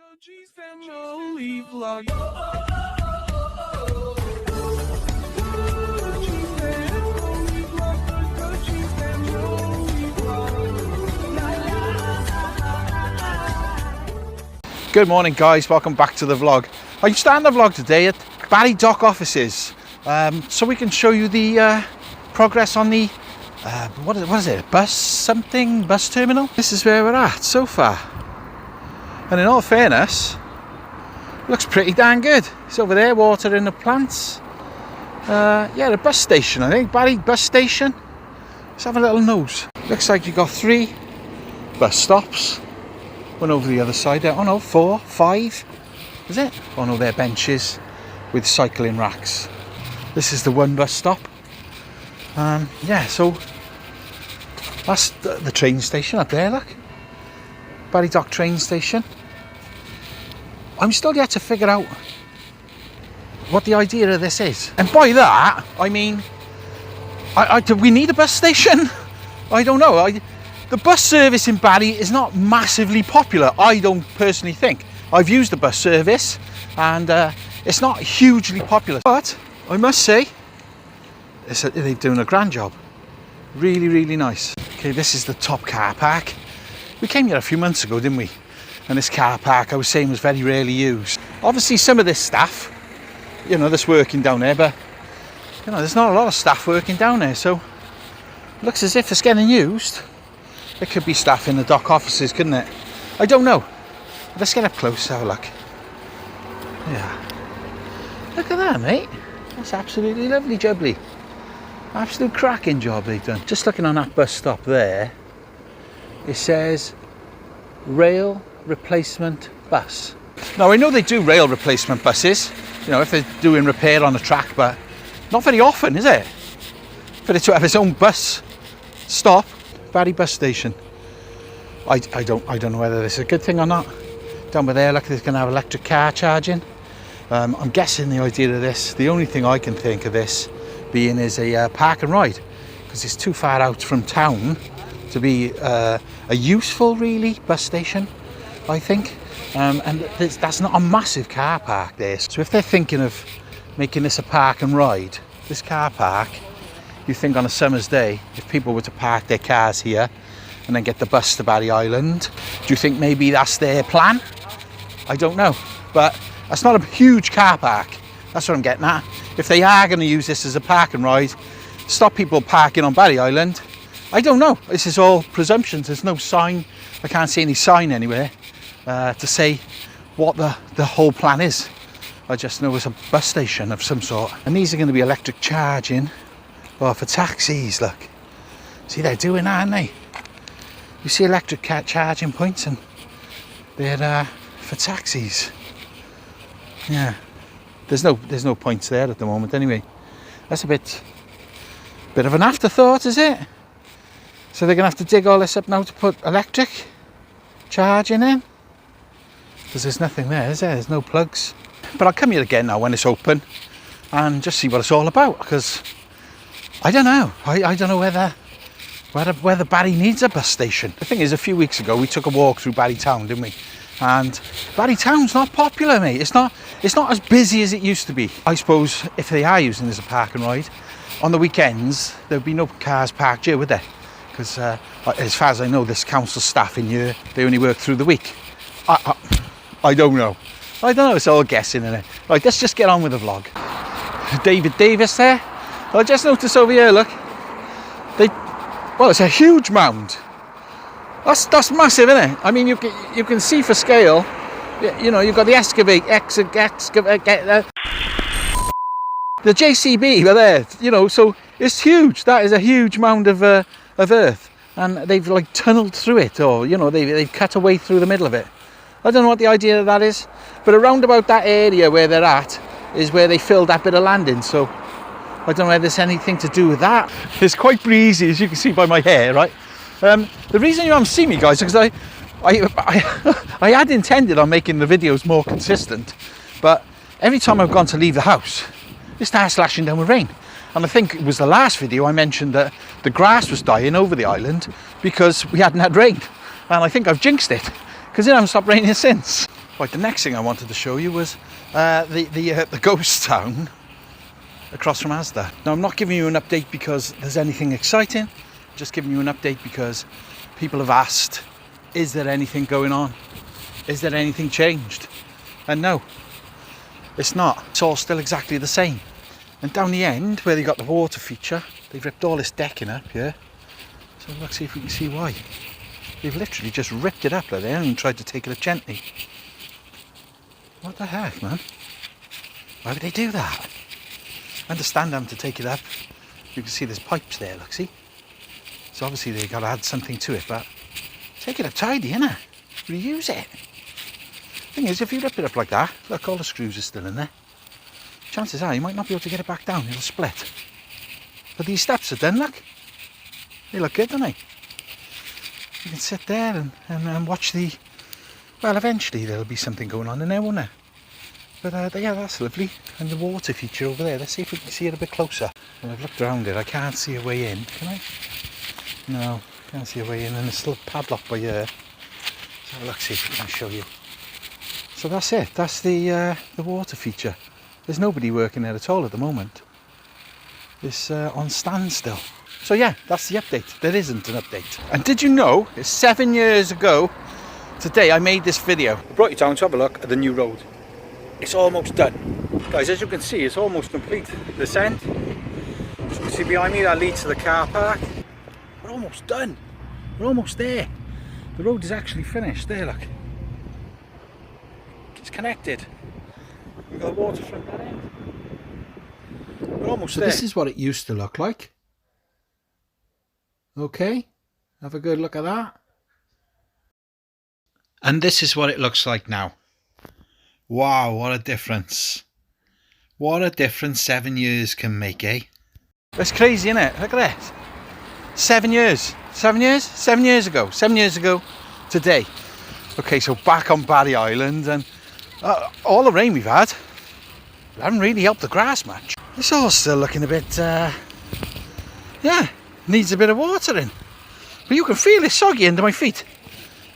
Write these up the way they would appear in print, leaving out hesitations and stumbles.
Family vlog. Good morning, guys. Welcome back to the vlog. I'm starting the vlog today at Barry Dock offices, so we can show you the progress on the what is it? Bus terminal. This is where we're at so far, and in all fairness, looks pretty damn good. It's over there watering the plants. Yeah, the bus station, I think. Barry bus station. Let's have a little nose. Looks like you've got 3 bus stops. One over the other side there. Oh no, 4, 5. Is it? Oh no, they're benches with cycling racks. This is the one bus stop. Yeah, so that's the train station up there, look. Barry Dock train station. I'm still yet to figure out what the idea of this is. And by that, I mean, do we need a bus station? I don't know. The bus service in Barry is not massively popular, I don't personally think. I've used the bus service and it's not hugely popular. But I must say, they're doing a grand job. Really, really nice. Okay, this is the top car park. We came here a few months ago, didn't we? And this car park, I was saying, was very rarely used. Obviously, some of this staff, you know, that's working down there, but, you know, there's not a lot of staff working down there, so it looks as if it's getting used. There could be staff in the dock offices, couldn't it? I don't know. Let's get up close, have a look. Yeah. Look at that, mate. That's absolutely lovely, jubbly. Absolute cracking job they've done. Just looking on that bus stop there, it says rail replacement bus. Now I know they do rail replacement buses, you know, if they're doing repair on the track, but not very often, is it? For it to have its own bus stop. Barry bus station. I don't know whether this is a good thing or not. Down by there, look, they're going to have electric car charging. I'm guessing the idea of this, the only thing I can think of this being is a park and ride, because it's too far out from town to be a useful, really, bus station, I think. And that's not a massive car park there. So if they're thinking of making this a park and ride, this car park, you think on a summer's day, if people were to park their cars here and then get the bus to Barry Island, do you think maybe that's their plan? I don't know, but that's not a huge car park. That's what I'm getting at. If they are going to use this as a park and ride, stop people parking on Barry Island, I don't know. This is all presumptions. There's no sign. I can't see any sign anywhere to say what the whole plan is. I just know it's a bus station of some sort. And these are going to be electric charging. Oh, for taxis, look. See, they're doing that, aren't they? You see electric car charging points, and they're for taxis. Yeah. There's no points there at the moment, anyway. That's a bit of an afterthought, is it? So they're going to have to dig all this up now to put electric charging in? Because there's nothing there, is there? There's no plugs. But I'll come here again now when it's open and just see what it's all about, because I don't know. I don't know whether Barry needs a bus station. The thing is, a few weeks ago we took a walk through Barry Town, didn't we? And Barry Town's not popular, mate. It's not as busy as it used to be. I suppose if they are using it as a park and ride, on the weekends there'd be no cars parked here, would there? Because as far as I know, this council staff in here, they only work through the week. I don't know. It's all guessing, isn't it? Right, let's just get on with the vlog. David Davis there. I just noticed over here, look. Well, it's a huge mound. That's massive, isn't it? I mean, you can see for scale. You know, you've got the the JCB are there. You know, so it's huge. That is a huge mound of earth, and they've like tunneled through it, or you know, they've cut a way through the middle of it. I don't know what the idea of that is, but around about that area where they're at is where they filled that bit of land in. So I don't know whether there's anything to do with that. It's quite breezy, as you can see by my hair, right? The reason you haven't seen me, guys, is because I had intended on making the videos more consistent, but every time I've gone to leave the house, it starts slashing down with rain. And I think it was the last video I mentioned that the grass was dying over the island because we hadn't had rain. And I think I've jinxed it, because it hasn't stopped raining since. Right, the next thing I wanted to show you was the ghost town across from Asda. Now, I'm not giving you an update because there's anything exciting. I'm just giving you an update because people have asked, is there anything going on? Is there anything changed? And no, it's not. It's all still exactly the same. And down the end, where they got the water feature, they've ripped all this decking up here. So let's see if we can see why. They've literally just ripped it up like they and tried to take it up gently. What the heck, man? Why would they do that? I understand them to take it up. You can see there's pipes there, look, see? So obviously they've got to add something to it, but take it up tidy, innit? Reuse it. Thing is, if you rip it up like that, look, all the screws are still in there. Chances are you might not be able to get it back down, it'll split. But these steps are done, look. They look good, don't they? You can sit there and watch the... Well, eventually there'll be something going on in there, won't there? But yeah, that's lovely. And the water feature over there, let's see if we can see it a bit closer. Well, I've looked around it, I can't see a way in, can I? No, can't see a way in, and it's still padlocked by here. So let's see if we can show you. So that's it, that's the water feature. There's nobody working there at all at the moment. It's on standstill. So yeah, that's the update. There isn't an update. And did you know, it's 7 years ago today I made this video. I brought you down to have a look at the new road. It's almost done. Guys, as you can see, it's almost complete. This end. As you can see behind me, that leads to the car park. We're almost done. We're almost there. The road is actually finished. There, look. It's connected. We've got the waterfront that end. We're almost there. This is what it used to look like. Okay, have a good look at that. And this is what it looks like now. Wow, what a difference. What a difference 7 years can make, eh? That's crazy, isn't it? Look at this. 7 years. 7 years? 7 years ago. 7 years ago today. Okay, so back on Barry Island, and all the rain we've had haven't really helped the grass much. It's all still looking a bit, yeah, needs a bit of watering. But you can feel it soggy under my feet.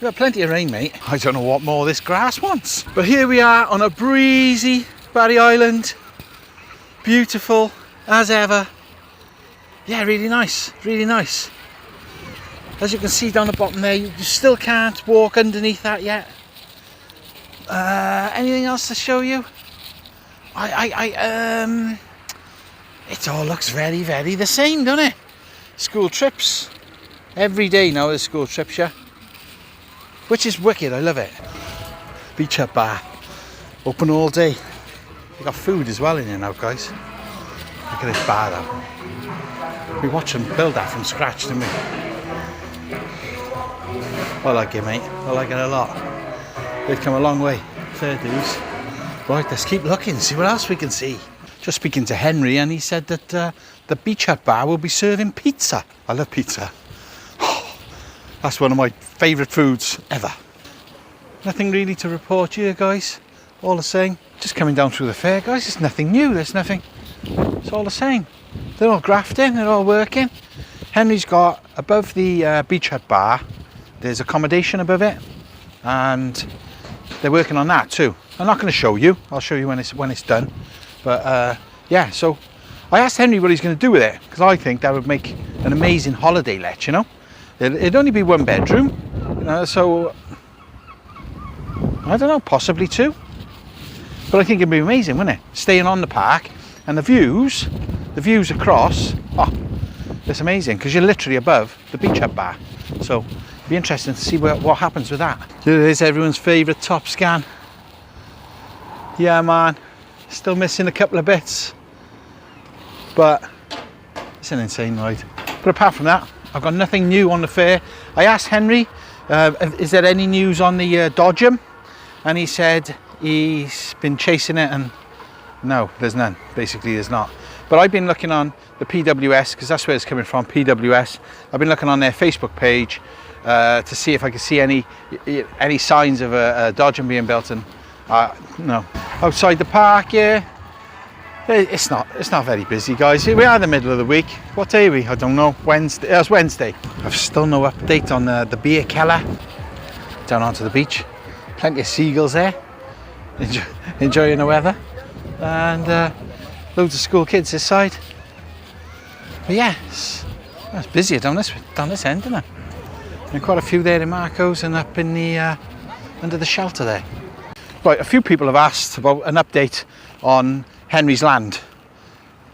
We've had plenty of rain, mate. I don't know what more this grass wants. But here we are on a breezy Barry Island. Beautiful as ever. Yeah, really nice, really nice. As you can see down the bottom there, you still can't walk underneath that yet. Anything else to show you? It all looks very, very the same, doesn't it? School trips. Every day now there's school trips, yeah. Which is wicked, I love it. Beach Hut Bar. Open all day. They got food as well in here now, guys. Look at this bar though. We watched them build that from scratch, didn't we? I like it, mate. I like it a lot. They've come a long way. Fair dues. Right, let's keep looking, see what else we can see. Just speaking to Henry, and he said that the Beach Hut Bar will be serving pizza. I love pizza. That's one of my favourite foods ever. Nothing really to report here, guys. All the same. Just coming down through the fair, guys. It's nothing new. There's nothing. It's all the same. They're all grafting. They're all working. Henry's got above the Beach Hut Bar. There's accommodation above it, and they're working on that too. I'm not going to show you. I'll show you when it's done. But yeah. So I asked Henry what he's going to do with it, because I think that would make an amazing holiday let. You know. It'd only be 1 bedroom, so I don't know, possibly 2. But I think it'd be amazing, wouldn't it? Staying on the park, and the views across, oh, it's amazing, because you're literally above the Beach Hut Bar. So it'd be interesting to see what happens with that. Here it is, everyone's favourite top scan. Yeah, man, still missing a couple of bits, but it's an insane ride. But apart from that, I've got nothing new on the fair. I asked Henry, is there any news on the Dodgem? And he said he's been chasing it, and no, there's none. Basically, there's not. But I've been looking on the PWS, because that's where it's coming from, PWS. I've been looking on their Facebook page to see if I could see any signs of a Dodgem being built, and no. Outside the park, yeah. It's not very busy, guys. We are in the middle of the week. What day are we? I don't know. Wednesday. It's Wednesday. I've still no update on the beer keller down onto the beach. Plenty of seagulls there. enjoying the weather, and loads of school kids this side. But yeah, it's busier down this end, isn't it? And quite a few there in Marco's and up in the under the shelter there. Right, a few people have asked about an update on Henry's land.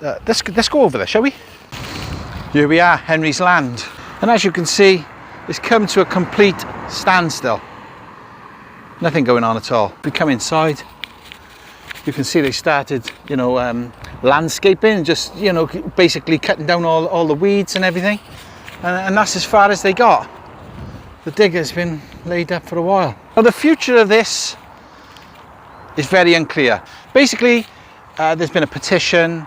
Let's go over there, shall we? Here we are, Henry's land, and as you can see, it's come to a complete standstill. Nothing going on at all. If we come inside, you can see they started, you know, landscaping, just, you know, basically cutting down all the weeds and everything, and that's as far as they got. The digger's been laid up for a while. Now the future of this is very unclear. Basically, there's been a petition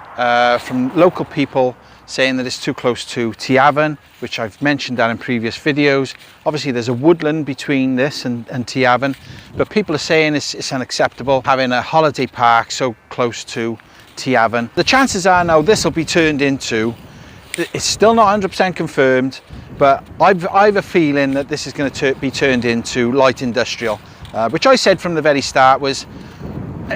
from local people saying that it's too close to Tiafon, which I've mentioned that in previous videos. Obviously there's a woodland between this and Tiafon, but people are saying it's unacceptable having a holiday park so close to Tiafon. The chances are now this will be turned into, it's still not 100% confirmed, but I've a feeling that this is going to be turned into light industrial, which I said from the very start was,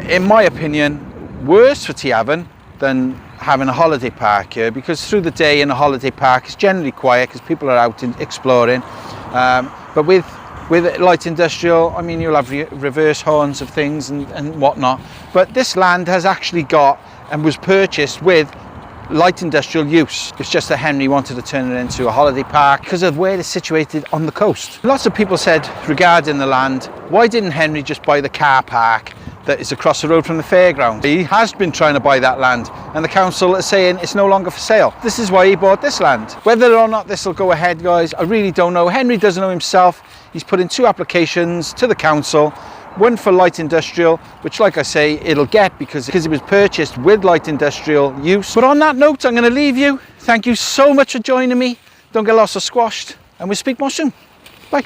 in my opinion, worse for Tiafon than having a holiday park here, because through the day in a holiday park it's generally quiet because people are out exploring, but with light industrial, I mean, you'll have reverse horns of things and whatnot, but this land has actually got and was purchased with light industrial use. It's just that Henry wanted to turn it into a holiday park because of where it's situated on the coast. Lots of people said regarding the land, why didn't Henry just buy the car park that is across the road from the fairground? He has been trying to buy that land and the council is saying it's no longer for sale. This is why he bought this land. Whether or not this will go ahead, guys, I really don't know. Henry doesn't know himself. He's put in 2 applications to the council, one for light industrial, which, like I say, it'll get because it was purchased with light industrial use. But on that note, I'm going to leave you. Thank you so much for joining me. Don't get lost or squashed, and we'll speak more soon. Bye.